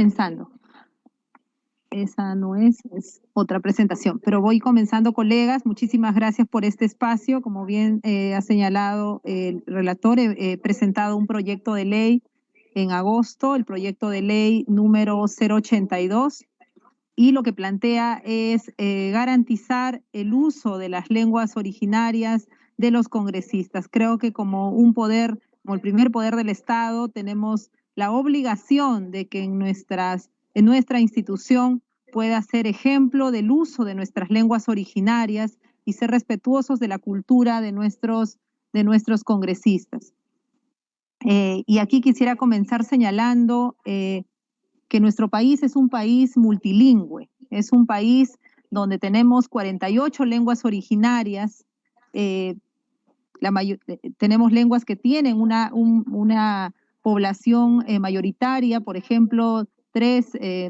comenzando. Esa no es otra presentación, pero voy comenzando, colegas. Muchísimas gracias por este espacio. Como bien ha señalado el relator, he presentado un proyecto de ley en agosto, el proyecto de ley número 082, y lo que plantea es garantizar el uso de las lenguas originarias de los congresistas. Creo que como un poder, como el primer poder del Estado, tenemos la obligación de que en nuestra institución pueda ser ejemplo del uso de nuestras lenguas originarias y ser respetuosos de la cultura de nuestros congresistas. Y aquí quisiera comenzar señalando que nuestro país es un país multilingüe, es un país donde tenemos 48 lenguas originarias, tenemos lenguas que tienen una población mayoritaria, por ejemplo,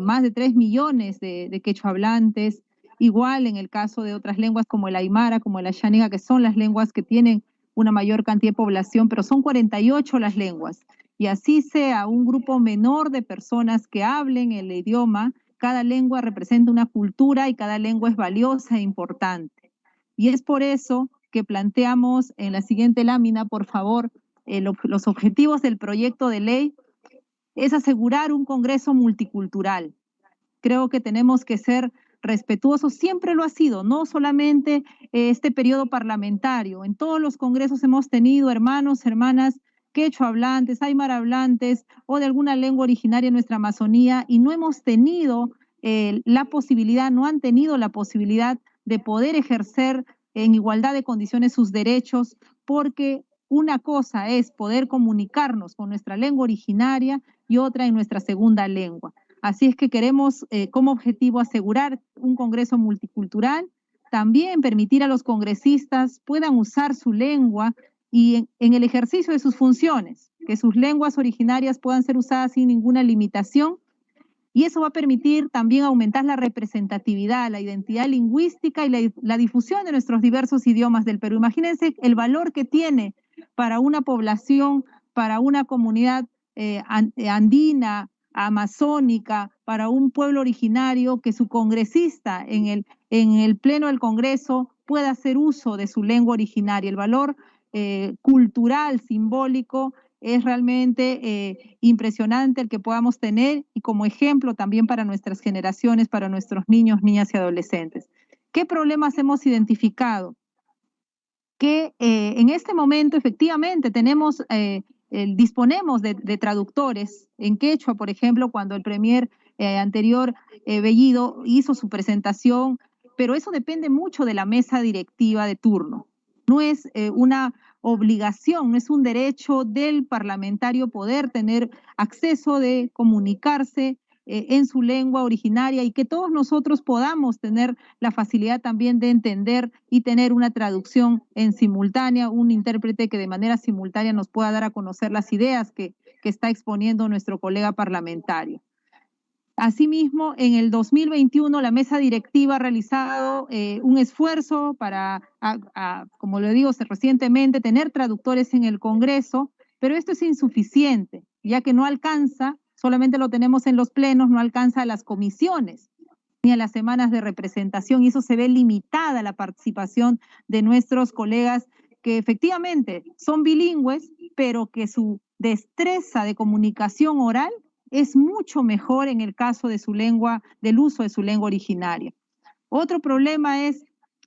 más de 3 millones de quechua hablantes, igual en el caso de otras lenguas como el aymara, como el ayániga, que son las lenguas que tienen una mayor cantidad de población, pero son 48 las lenguas. Y así sea un grupo menor de personas que hablen el idioma, cada lengua representa una cultura y cada lengua es valiosa e importante. Y es por eso que planteamos en la siguiente lámina, por favor, los objetivos del proyecto de ley es asegurar un Congreso multicultural. Creo que tenemos que ser respetuosos, siempre lo ha sido, no solamente este periodo parlamentario. En todos los congresos hemos tenido hermanos, hermanas quechua hablantes, aymara hablantes o de alguna lengua originaria en nuestra Amazonía, y no hemos tenido la posibilidad, no han tenido la posibilidad de poder ejercer en igualdad de condiciones sus derechos, porque una cosa es poder comunicarnos con nuestra lengua originaria y otra en nuestra segunda lengua. Así es que queremos como objetivo asegurar un Congreso multicultural, también permitir a los congresistas puedan usar su lengua y en el ejercicio de sus funciones, que sus lenguas originarias puedan ser usadas sin ninguna limitación, y eso va a permitir también aumentar la representatividad, la identidad lingüística y la difusión de nuestros diversos idiomas del Perú. Imagínense el valor que tiene para una población, para una comunidad andina, amazónica, para un pueblo originario, que su congresista en el pleno del Congreso pueda hacer uso de su lengua originaria. El valor cultural, simbólico, es realmente impresionante el que podamos tener, y como ejemplo también para nuestras generaciones, para nuestros niños, niñas y adolescentes. ¿Qué problemas hemos identificado? Que en este momento efectivamente disponemos de traductores en quechua, por ejemplo, cuando el premier anterior, Bellido, hizo su presentación, pero eso depende mucho de la mesa directiva de turno. No es una obligación, no es un derecho del parlamentario poder tener acceso de comunicarse en su lengua originaria, y que todos nosotros podamos tener la facilidad también de entender y tener una traducción en simultánea, un intérprete que de manera simultánea nos pueda dar a conocer las ideas que está exponiendo nuestro colega parlamentario. Asimismo, en el 2021 la mesa directiva ha realizado un esfuerzo para, como lo digo recientemente, tener traductores en el Congreso, pero esto es insuficiente, ya que no alcanza, solamente lo tenemos en los plenos, no alcanza a las comisiones ni a las semanas de representación, y eso se ve limitada la participación de nuestros colegas que efectivamente son bilingües, pero que su destreza de comunicación oral es mucho mejor en el caso de su lengua, del uso de su lengua originaria. Otro problema es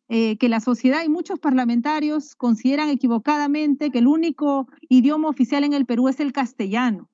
que la sociedad y muchos parlamentarios consideran equivocadamente que el único idioma oficial en el Perú es el castellano.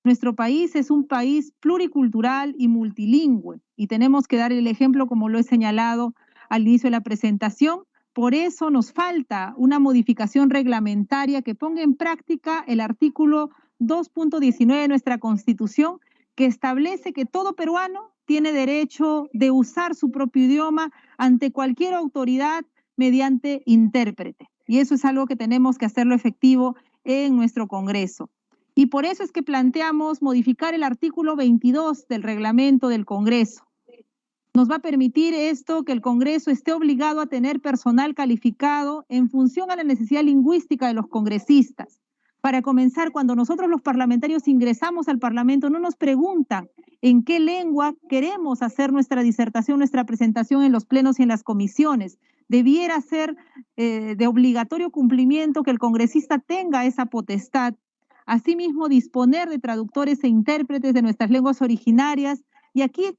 Nuestro país es un país pluricultural y multilingüe, y tenemos que dar el ejemplo, como lo he señalado al inicio de la presentación. Por eso nos falta una modificación reglamentaria que ponga en práctica el artículo 2.19 de nuestra Constitución, que establece que todo peruano tiene derecho de usar su propio idioma ante cualquier autoridad mediante intérprete. Y eso es algo que tenemos que hacerlo efectivo en nuestro Congreso. Y por eso es que planteamos modificar el artículo 22 del reglamento del Congreso. Nos va a permitir esto que el Congreso esté obligado a tener personal calificado en función a la necesidad lingüística de los congresistas. Para comenzar, cuando nosotros los parlamentarios ingresamos al Parlamento, no nos preguntan en qué lengua queremos hacer nuestra disertación, nuestra presentación en los plenos y en las comisiones. Debiera ser de obligatorio cumplimiento que el congresista tenga esa potestad. Asimismo, disponer de traductores e intérpretes de nuestras lenguas originarias. Y aquí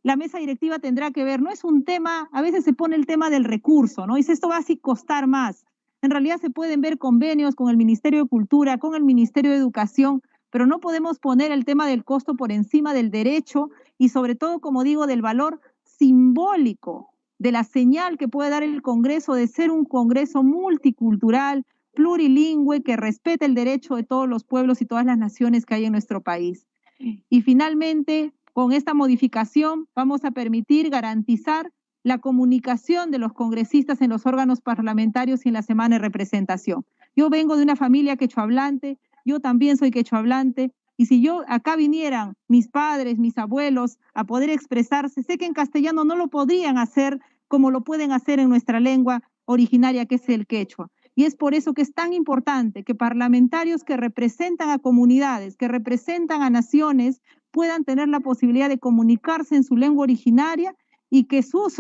la mesa directiva tendrá que ver, no es un tema, a veces se pone el tema del recurso, ¿no? Dice, esto va a costar más. En realidad se pueden ver convenios con el Ministerio de Cultura, con el Ministerio de Educación, pero no podemos poner el tema del costo por encima del derecho y sobre todo, como digo, del valor simbólico, de la señal que puede dar el Congreso de ser un Congreso multicultural, plurilingüe, que respete el derecho de todos los pueblos y todas las naciones que hay en nuestro país. Y finalmente, con esta modificación vamos a permitir garantizar la comunicación de los congresistas en los órganos parlamentarios y en la semana de representación. Yo vengo de una familia quechohablante, yo también soy quechohablante, y si yo acá vinieran mis padres, mis abuelos a poder expresarse, sé que en castellano no lo podrían hacer como lo pueden hacer en nuestra lengua originaria, que es el quechua. Y es por eso que es tan importante que parlamentarios que representan a comunidades, que representan a naciones, puedan tener la posibilidad de comunicarse en su lengua originaria y que sus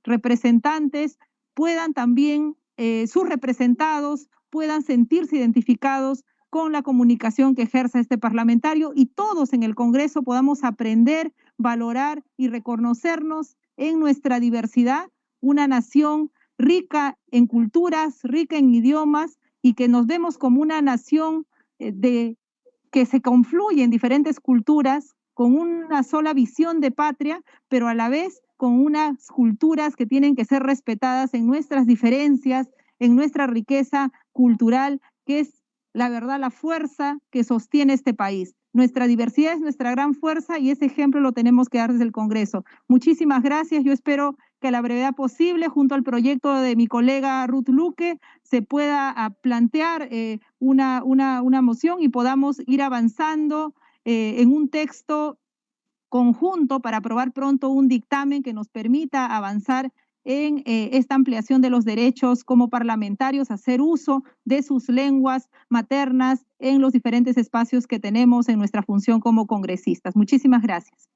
representantes puedan también, sus representados puedan sentirse identificados con la comunicación que ejerza este parlamentario y todos en el Congreso podamos aprender, valorar y reconocernos en nuestra diversidad, una nación rica en culturas, rica en idiomas y que nos vemos como una nación que se confluye en diferentes culturas con una sola visión de patria, pero a la vez con unas culturas que tienen que ser respetadas en nuestras diferencias, en nuestra riqueza cultural, que es la verdad la fuerza que sostiene este país. Nuestra diversidad es nuestra gran fuerza y ese ejemplo lo tenemos que dar desde el Congreso. Muchísimas gracias. Yo espero que a la brevedad posible, junto al proyecto de mi colega Ruth Luque, se pueda plantear una moción y podamos ir avanzando en un texto conjunto para aprobar pronto un dictamen que nos permita avanzar en esta ampliación de los derechos como parlamentarios, hacer uso de sus lenguas maternas en los diferentes espacios que tenemos en nuestra función como congresistas. Muchísimas gracias.